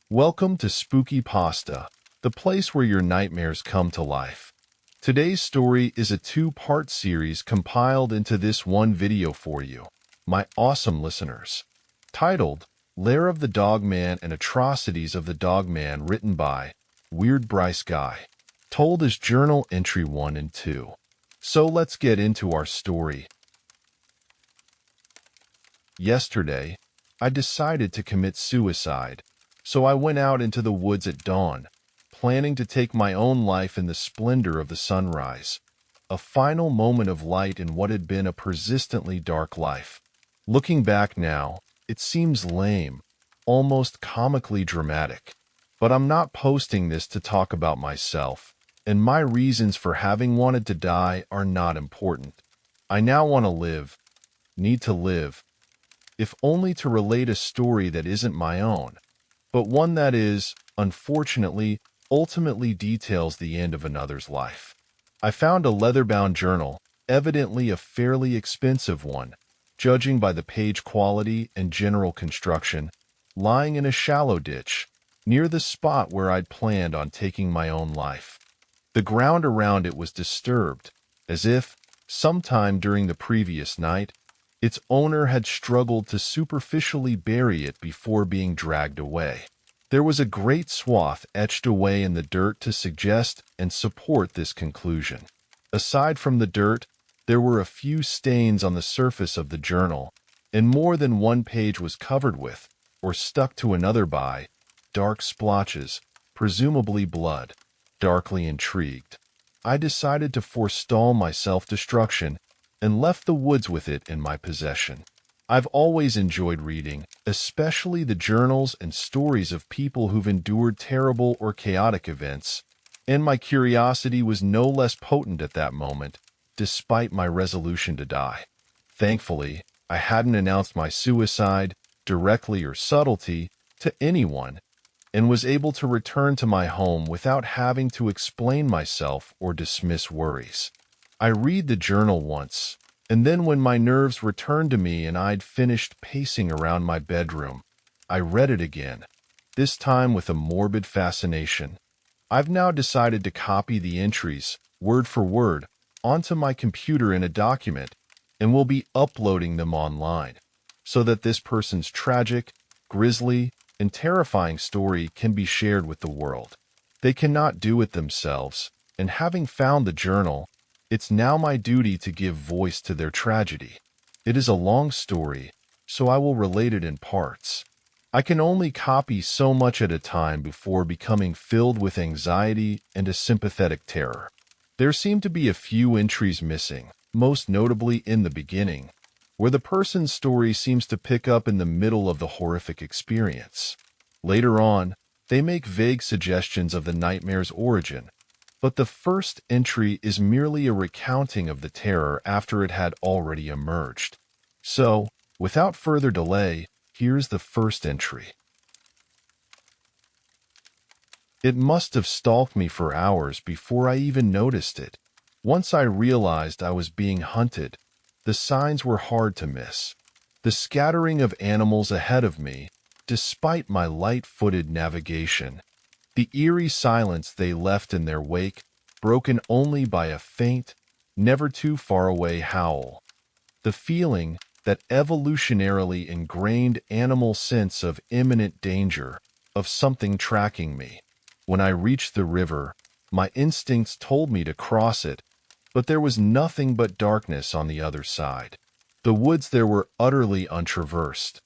Welcome to Spooky Pasta, the place where your nightmares come to life. Today's story is a two-part series compiled into this one video for you, my awesome listeners. Titled, Lair of the Dogman and Atrocities of the Dogman, written by Weird Bryce Guy. Told as Journal Entry 1 and 2. So let's get into our story. Yesterday, I decided to commit suicide, so I went out into the woods at dawn, planning to take my own life in the splendor of the sunrise, a final moment of light in what had been a persistently dark life. Looking back now, it seems lame, almost comically dramatic. But I'm not posting this to talk about myself, and my reasons for having wanted to die are not important. I now want to live, need to live, if only to relate a story that isn't my own, but one that is, unfortunately, ultimately details the end of another's life. I found a leather-bound journal, evidently a fairly expensive one, judging by the page quality and general construction, lying in a shallow ditch, near the spot where I'd planned on taking my own life. The ground around it was disturbed, as if, sometime during the previous night, its owner had struggled to superficially bury it before being dragged away. There was a great swath etched away in the dirt to suggest and support this conclusion. Aside from the dirt, there were a few stains on the surface of the journal, and more than one page was covered with, or stuck to another by, dark splotches, presumably blood. Darkly intrigued, I decided to forestall my self-destruction and left the woods with it in my possession. I've always enjoyed reading, especially the journals and stories of people who've endured terrible or chaotic events, and my curiosity was no less potent at that moment, despite my resolution to die. Thankfully, I hadn't announced my suicide, directly or subtlety, to anyone, and was able to return to my home without having to explain myself or dismiss worries. I read the journal once, and then when my nerves returned to me and I'd finished pacing around my bedroom, I read it again, this time with a morbid fascination. I've now decided to copy the entries, word for word, onto my computer in a document, and will be uploading them online, so that this person's tragic, grisly, and terrifying story can be shared with the world. They cannot do it themselves, and having found the journal, it's now my duty to give voice to their tragedy. It is a long story, so I will relate it in parts. I can only copy so much at a time before becoming filled with anxiety and a sympathetic terror. There seem to be a few entries missing, most notably in the beginning, where the person's story seems to pick up in the middle of the horrific experience. Later on, they make vague suggestions of the nightmare's origin, but the first entry is merely a recounting of the terror after it had already emerged. So, without further delay, here's the first entry. It must have stalked me for hours before I even noticed it. Once I realized I was being hunted, the signs were hard to miss. The scattering of animals ahead of me, despite my light-footed navigation, the eerie silence they left in their wake, broken only by a faint, never too far away howl. The feeling, that evolutionarily ingrained animal sense of imminent danger, of something tracking me. When I reached the river, my instincts told me to cross it, but there was nothing but darkness on the other side. The woods there were utterly untraversed.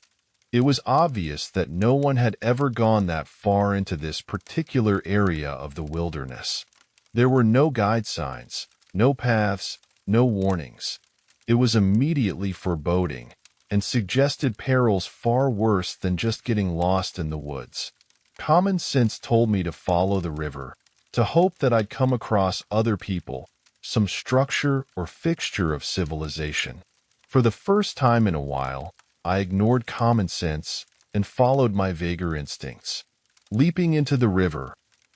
It was obvious that no one had ever gone that far into this particular area of the wilderness. There were no guide signs, no paths, no warnings. It was immediately foreboding, and suggested perils far worse than just getting lost in the woods. Common sense told me to follow the river, to hope that I'd come across other people, some structure or fixture of civilization. For the first time in a while, I ignored common sense and followed my vaguer instincts. Leaping into the river,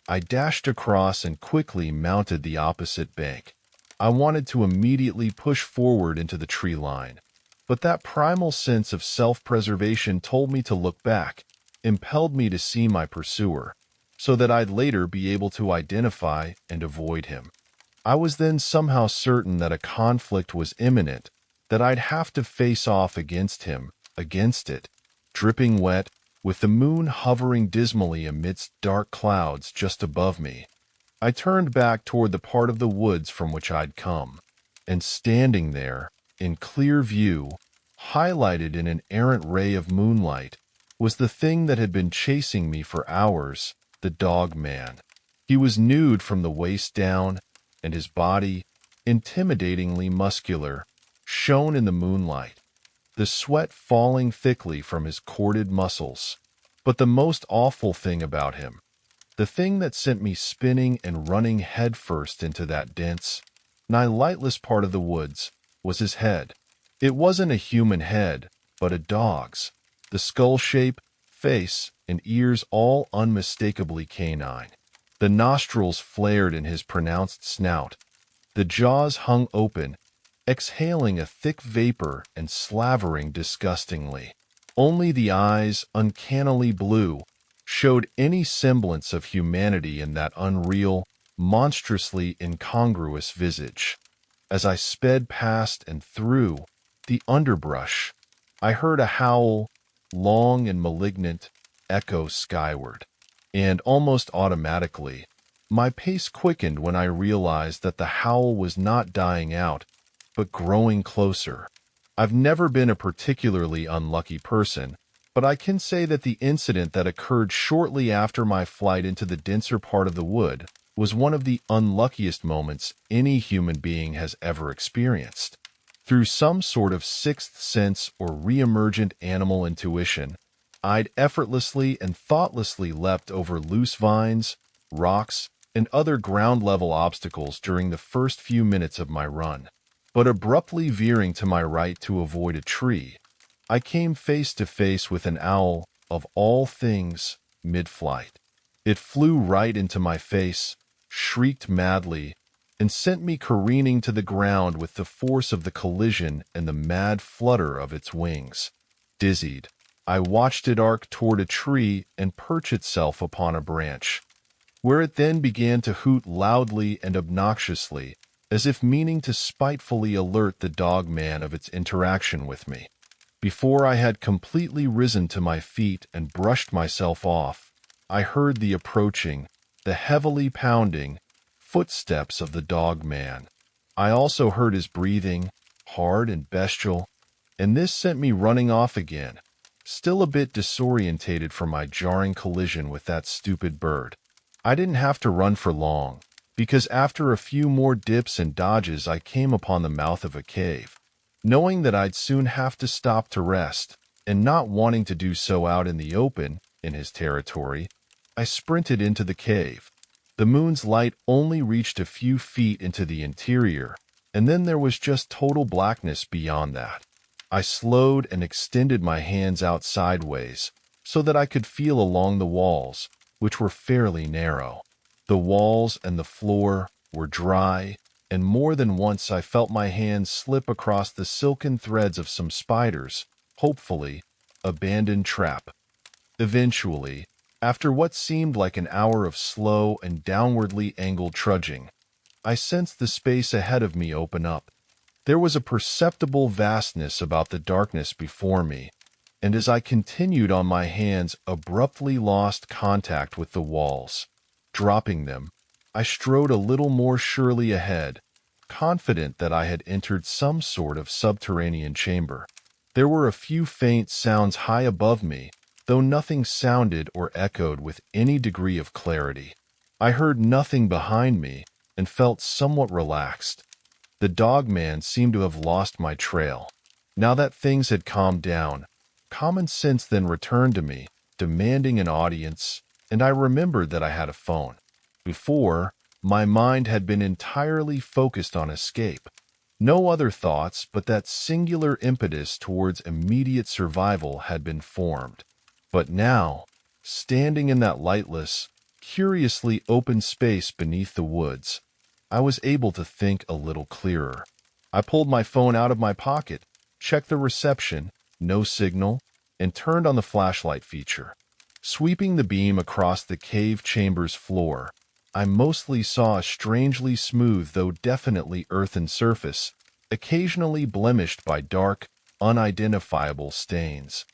I dashed across and quickly mounted the opposite bank. I wanted to immediately push forward into the tree line, but that primal sense of self-preservation told me to look back, impelled me to see my pursuer, so that I'd later be able to identify and avoid him. I was then somehow certain that a conflict was imminent, that I'd have to face off against it, dripping wet, with the moon hovering dismally amidst dark clouds just above me. I turned back toward the part of the woods from which I'd come, and standing there, in clear view, highlighted in an errant ray of moonlight, was the thing that had been chasing me for hours, the Dogman. He was nude from the waist down, and his body, intimidatingly muscular, shone in the moonlight, the sweat falling thickly from his corded muscles. But the most awful thing about him, the thing that sent me spinning and running headfirst into that dense, nigh lightless part of the woods, was his head. It wasn't a human head, but a dog's. The skull shape, face, and ears all unmistakably canine. The nostrils flared in his pronounced snout. The jaws hung open, exhaling a thick vapor and slavering disgustingly. Only the eyes, uncannily blue, showed any semblance of humanity in that unreal, monstrously incongruous visage. As I sped past and through the underbrush, I heard a howl, long and malignant, echo skyward. And almost automatically, my pace quickened when I realized that the howl was not dying out, but growing closer. I've never been a particularly unlucky person, but I can say that the incident that occurred shortly after my flight into the denser part of the wood was one of the unluckiest moments any human being has ever experienced. Through some sort of sixth sense or re-emergent animal intuition, I'd effortlessly and thoughtlessly leapt over loose vines, rocks, and other ground-level obstacles during the first few minutes of my run. But abruptly veering to my right to avoid a tree, I came face to face with an owl, of all things, mid-flight. It flew right into my face, shrieked madly, and sent me careening to the ground with the force of the collision and the mad flutter of its wings. Dizzied, I watched it arc toward a tree and perch itself upon a branch, where it then began to hoot loudly and obnoxiously, as if meaning to spitefully alert the Dogman of its interaction with me. Before I had completely risen to my feet and brushed myself off, I heard the approaching, the heavily pounding, footsteps of the Dogman. I also heard his breathing, hard and bestial, and this sent me running off again, still a bit disorientated from my jarring collision with that stupid bird. I didn't have to run for long, because after a few more dips and dodges I came upon the mouth of a cave. Knowing that I'd soon have to stop to rest, and not wanting to do so out in the open, in his territory, I sprinted into the cave. The moon's light only reached a few feet into the interior, and then there was just total blackness beyond that. I slowed and extended my hands out sideways, so that I could feel along the walls, which were fairly narrow. The walls and the floor were dry, and more than once I felt my hands slip across the silken threads of some spider's, hopefully, abandoned trap. Eventually, after what seemed like an hour of slow and downwardly angled trudging, I sensed the space ahead of me open up. There was a perceptible vastness about the darkness before me, and as I continued on my hands abruptly lost contact with the walls. Dropping them, I strode a little more surely ahead, confident that I had entered some sort of subterranean chamber. There were a few faint sounds high above me, though nothing sounded or echoed with any degree of clarity. I heard nothing behind me and felt somewhat relaxed. The Dogman seemed to have lost my trail. Now that things had calmed down, common sense then returned to me, demanding an audience, and I remembered that I had a phone. Before, my mind had been entirely focused on escape. No other thoughts but that singular impetus towards immediate survival had been formed. But now, standing in that lightless, curiously open space beneath the woods, I was able to think a little clearer. I pulled my phone out of my pocket, checked the reception, no signal, and turned on the flashlight feature. Sweeping the beam across the cave chamber's floor, I mostly saw a strangely smooth though definitely earthen surface, occasionally blemished by dark, unidentifiable stains.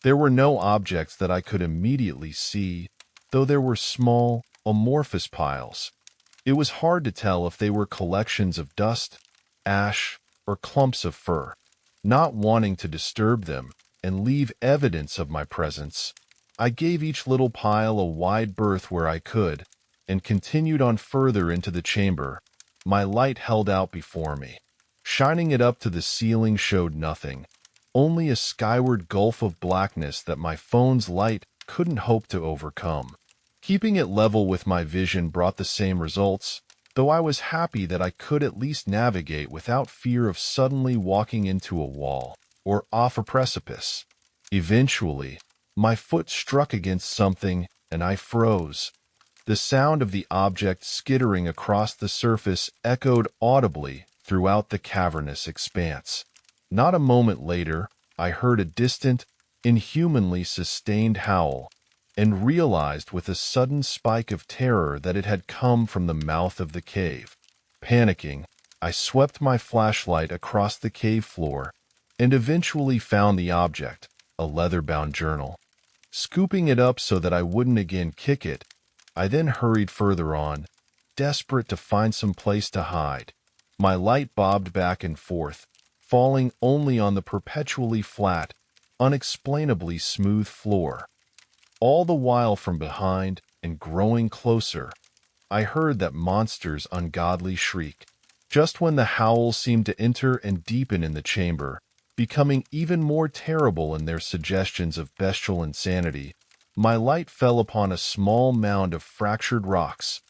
There were no objects that I could immediately see, though there were small, amorphous piles. It was hard to tell if they were collections of dust, ash, or clumps of fur. Not wanting to disturb them and leave evidence of my presence, I gave each little pile a wide berth where I could, and continued on further into the chamber, my light held out before me. Shining it up to the ceiling showed nothing, only a skyward gulf of blackness that my phone's light couldn't hope to overcome. Keeping it level with my vision brought the same results, though I was happy that I could at least navigate without fear of suddenly walking into a wall or off a precipice. Eventually, my foot struck against something and I froze. The sound of the object skittering across the surface echoed audibly throughout the cavernous expanse. Not a moment later, I heard a distant, inhumanly sustained howl, and realized with a sudden spike of terror that it had come from the mouth of the cave. Panicking, I swept my flashlight across the cave floor and eventually found the object, a leather-bound journal. Scooping it up so that I wouldn't again kick it, I then hurried further on, desperate to find some place to hide. My light bobbed back and forth, falling only on the perpetually flat, unexplainably smooth floor. All the while from behind, and growing closer, I heard that monster's ungodly shriek. Just when the howls seemed to enter and deepen in the chamber, becoming even more terrible in their suggestions of bestial insanity, my light fell upon a small mound of fractured rocks,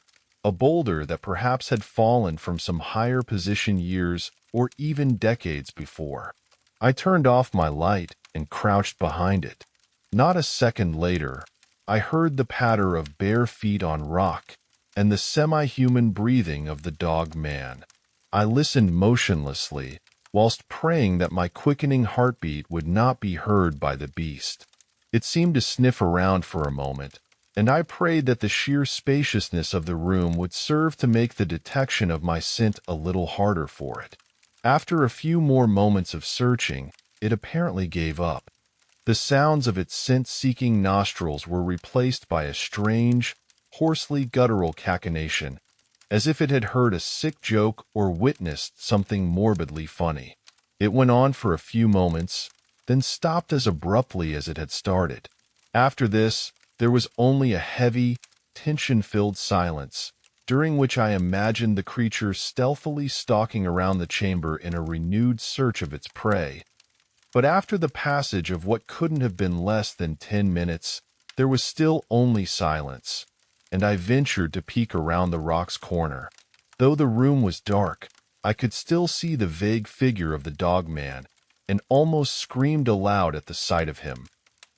a boulder that perhaps had fallen from some higher position years or even decades before. I turned off my light and crouched behind it. Not a second later, I heard the patter of bare feet on rock and the semi-human breathing of the Dogman. I listened motionlessly, whilst praying that my quickening heartbeat would not be heard by the beast. It seemed to sniff around for a moment, and I prayed that the sheer spaciousness of the room would serve to make the detection of my scent a little harder for it. After a few more moments of searching, it apparently gave up. The sounds of its scent-seeking nostrils were replaced by a strange, hoarsely guttural cachinnation, as if it had heard a sick joke or witnessed something morbidly funny. It went on for a few moments, then stopped as abruptly as it had started. After this, there was only a heavy, tension-filled silence, during which I imagined the creature stealthily stalking around the chamber in a renewed search of its prey. But after the passage of what couldn't have been less than 10 minutes, there was still only silence, and I ventured to peek around the rock's corner. Though the room was dark, I could still see the vague figure of the Dogman, and almost screamed aloud at the sight of him.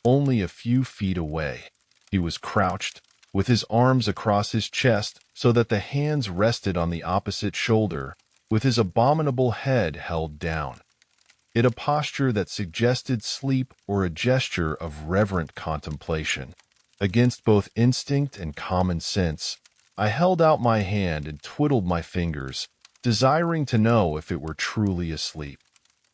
Only a few feet away, he was crouched, with his arms across his chest so that the hands rested on the opposite shoulder, with his abominable head held down. In a posture that suggested sleep or a gesture of reverent contemplation. Against both instinct and common sense, I held out my hand and twiddled my fingers, desiring to know if it were truly asleep.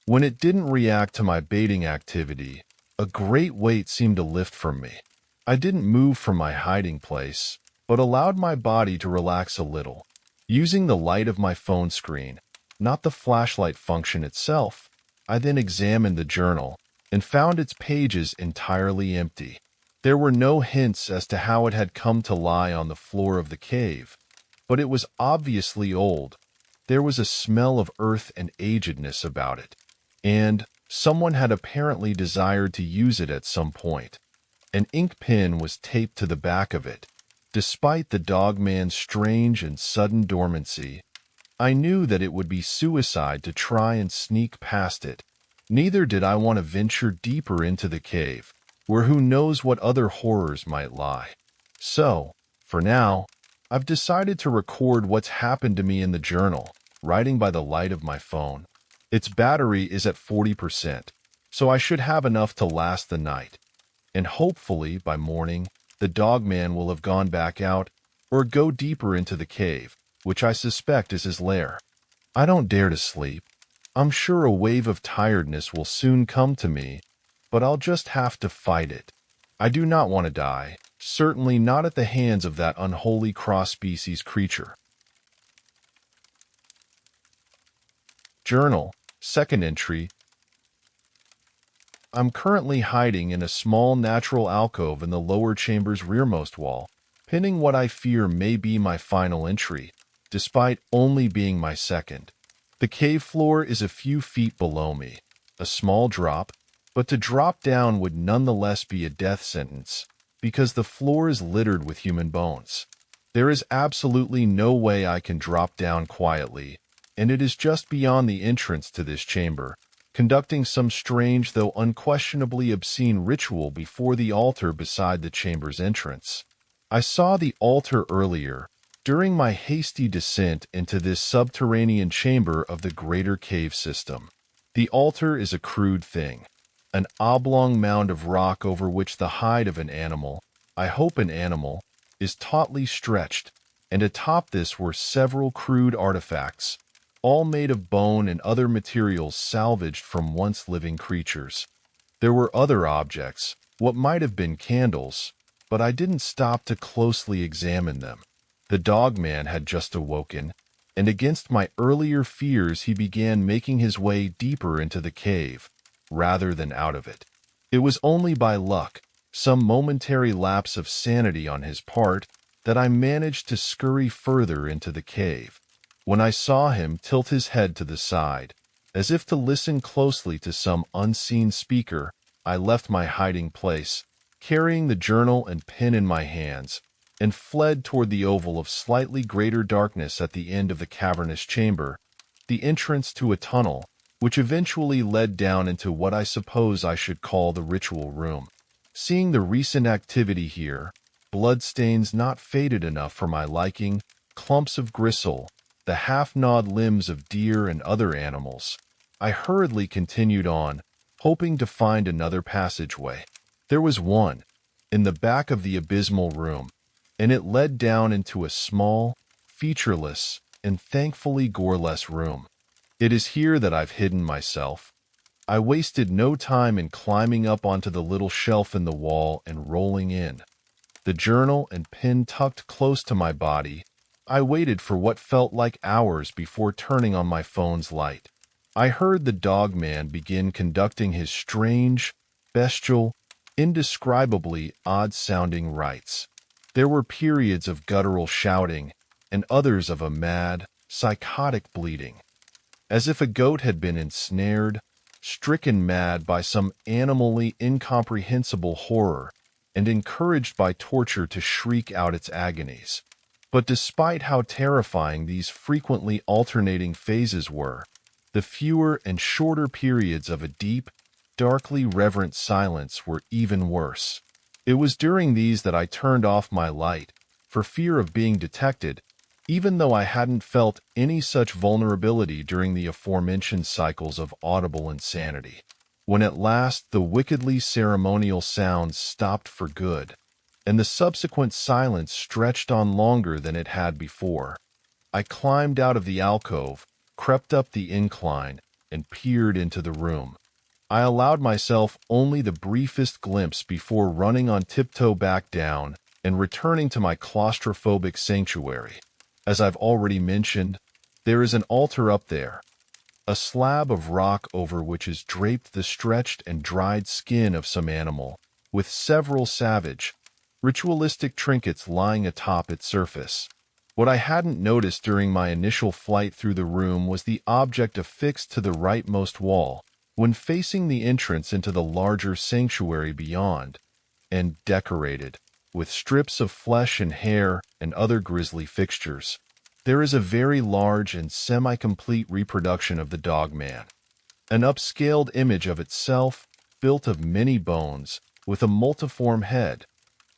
When it didn't react to my baiting activity, a great weight seemed to lift from me. I didn't move from my hiding place, but allowed my body to relax a little. Using the light of my phone screen, not the flashlight function itself, I then examined the journal and found its pages entirely empty. There were no hints as to how it had come to lie on the floor of the cave, but it was obviously old. There was a smell of earth and agedness about it, and someone had apparently desired to use it at some point. An ink pen was taped to the back of it. Despite the Dogman's strange and sudden dormancy, I knew that it would be suicide to try and sneak past it. Neither did I want to venture deeper into the cave, where who knows what other horrors might lie. So, for now, I've decided to record what's happened to me in the journal, writing by the light of my phone. Its battery is at 40%, so I should have enough to last the night. And hopefully, by morning, the dogman will have gone back out or go deeper into the cave, which I suspect is his lair. I don't dare to sleep. I'm sure a wave of tiredness will soon come to me, but I'll just have to fight it. I do not want to die, certainly not at the hands of that unholy cross-species creature. Journal, second entry. I'm currently hiding in a small natural alcove in the lower chamber's rearmost wall, pinning what I fear may be my final entry, despite only being my second. The cave floor is a few feet below me, a small drop, but to drop down would nonetheless be a death sentence, because the floor is littered with human bones. There is absolutely no way I can drop down quietly, and it is just beyond the entrance to this chamber, conducting some strange though unquestionably obscene ritual before the altar beside the chamber's entrance. I saw the altar earlier, during my hasty descent into this subterranean chamber of the greater cave system. The altar is a crude thing, an oblong mound of rock over which the hide of an animal, I hope an animal, is tautly stretched, and atop this were several crude artifacts, all made of bone and other materials salvaged from once living creatures. There were other objects, what might have been candles, but I didn't stop to closely examine them. The dogman had just awoken, and against my earlier fears he began making his way deeper into the cave, rather than out of it. It was only by luck, some momentary lapse of sanity on his part, that I managed to scurry further into the cave. When I saw him tilt his head to the side, as if to listen closely to some unseen speaker, I left my hiding place, carrying the journal and pen in my hands, and fled toward the oval of slightly greater darkness at the end of the cavernous chamber, the entrance to a tunnel, which eventually led down into what I suppose I should call the ritual room. Seeing the recent activity here, bloodstains not faded enough for my liking, clumps of gristle, the half-gnawed limbs of deer and other animals, I hurriedly continued on, hoping to find another passageway. There was one, in the back of the abysmal room, and it led down into a small, featureless, and thankfully goreless room. It is here that I've hidden myself. I wasted no time in climbing up onto the little shelf in the wall and rolling in. The journal and pen tucked close to my body, I waited for what felt like hours before turning on my phone's light. I heard the dogman begin conducting his strange, bestial, indescribably odd-sounding rites. There were periods of guttural shouting, and others of a mad, psychotic bleating, as if a goat had been ensnared, stricken mad by some animally incomprehensible horror, and encouraged by torture to shriek out its agonies. But despite how terrifying these frequently alternating phases were, the fewer and shorter periods of a deep, darkly reverent silence were even worse. It was during these that I turned off my light, for fear of being detected, even though I hadn't felt any such vulnerability during the aforementioned cycles of audible insanity. When at last the wickedly ceremonial sounds stopped for good, and the subsequent silence stretched on longer than it had before, I climbed out of the alcove, crept up the incline, and peered into the room. I allowed myself only the briefest glimpse before running on tiptoe back down and returning to my claustrophobic sanctuary. As I've already mentioned, there is an altar up there, a slab of rock over which is draped the stretched and dried skin of some animal, with several savage, ritualistic trinkets lying atop its surface. What I hadn't noticed during my initial flight through the room was the object affixed to the rightmost wall, when facing the entrance into the larger sanctuary beyond, and decorated with strips of flesh and hair and other grisly fixtures. There is a very large and semi-complete reproduction of the dogman, an upscaled image of itself, built of many bones, with a multiform head,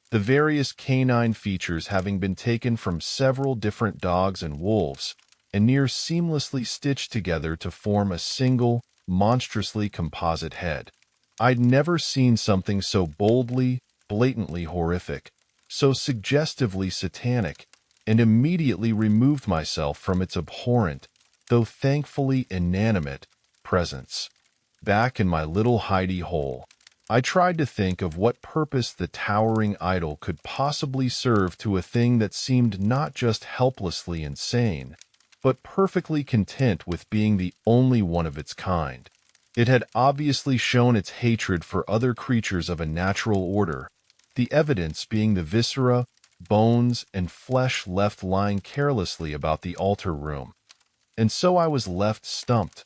the various canine features having been taken from several different dogs and wolves, and near seamlessly stitched together to form a single, monstrously composite head. I'd never seen something so boldly, blatantly horrific. so suggestively satanic, and immediately removed myself from its abhorrent, though thankfully inanimate, presence. Back in my little hidey hole, I tried to think of what purpose the towering idol could possibly serve to a thing that seemed not just helplessly insane, but perfectly content with being the only one of its kind. It had obviously shown its hatred for other creatures of a natural order, the evidence being the viscera, bones, and flesh left lying carelessly about the altar room. And so I was left stumped,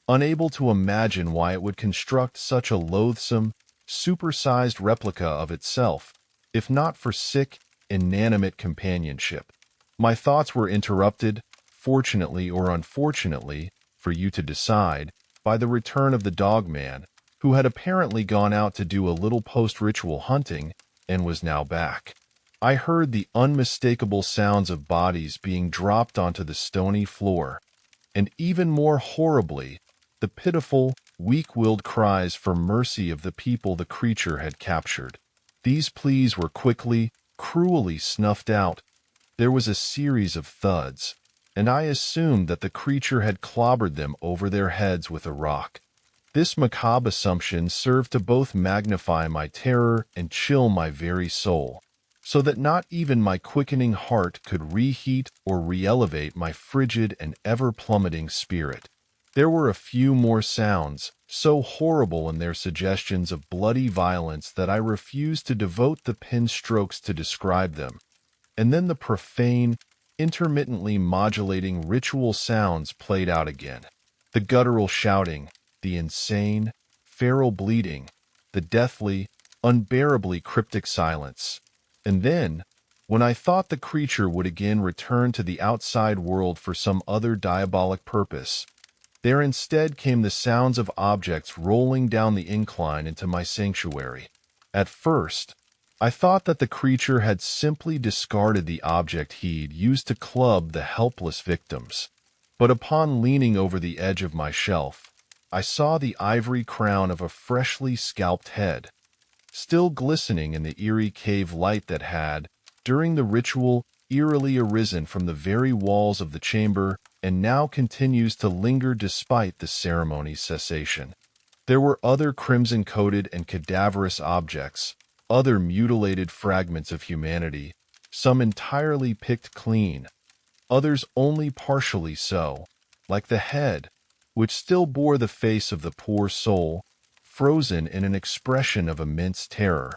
unable to imagine why it would construct such a loathsome, supersized replica of itself, if not for sick, inanimate companionship. My thoughts were interrupted, fortunately or unfortunately, for you to decide, by the return of the Dogman, who had apparently gone out to do a little post-ritual hunting and was now back. I heard the unmistakable sounds of bodies being dropped onto the stony floor, and even more horribly, the pitiful, weak-willed cries for mercy of the people the creature had captured. These pleas were quickly, cruelly snuffed out. There was a series of thuds, and I assumed that the creature had clobbered them over their heads with a rock. This macabre assumption served to both magnify my terror and chill my very soul, so that not even my quickening heart could reheat or re-elevate my frigid and ever-plummeting spirit. There were a few more sounds, so horrible in their suggestions of bloody violence that I refused to devote the pen strokes to describe them. And then the profane, intermittently modulating ritual sounds played out again. The guttural shouting, the insane, feral bleating, the deathly, unbearably cryptic silence. And then, when I thought the creature would again return to the outside world for some other diabolic purpose, there instead came the sounds of objects rolling down the incline into my sanctuary. At first, I thought that the creature had simply discarded the object he'd used to club the helpless victims. But upon leaning over the edge of my shelf, I saw the ivory crown of a freshly scalped head, still glistening in the eerie cave light that had, during the ritual, eerily arisen from the very walls of the chamber and now continues to linger despite the ceremony's cessation. There were other crimson-coated and cadaverous objects, other mutilated fragments of humanity, some entirely picked clean, others only partially so, like the head, which still bore the face of the poor soul, frozen in an expression of immense terror.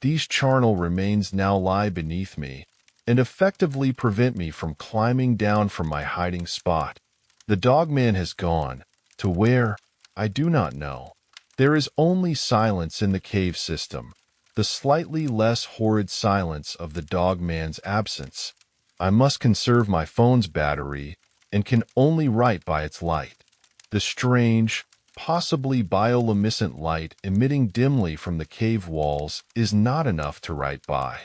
These charnel remains now lie beneath me, and effectively prevent me from climbing down from my hiding spot. The Dogman has gone. To where? I do not know. There is only silence in the cave system, the slightly less horrid silence of the Dogman's absence. I must conserve my phone's battery, and can only write by its light. The strange, possibly bioluminescent light emitting dimly from the cave walls is not enough to write by.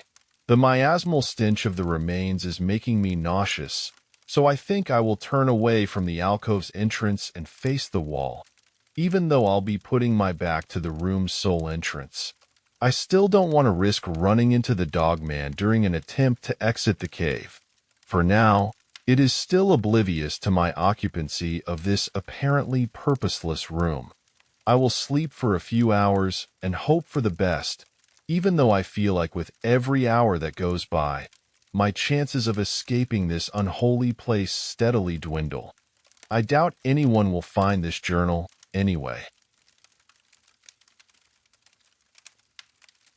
The miasmal stench of the remains is making me nauseous, so I think I will turn away from the alcove's entrance and face the wall, even though I'll be putting my back to the room's sole entrance. I still don't want to risk running into the Dogman during an attempt to exit the cave. For now, it is still oblivious to my occupancy of this apparently purposeless room. I will sleep for a few hours and hope for the best, even though I feel like with every hour that goes by, my chances of escaping this unholy place steadily dwindle. I doubt anyone will find this journal anyway.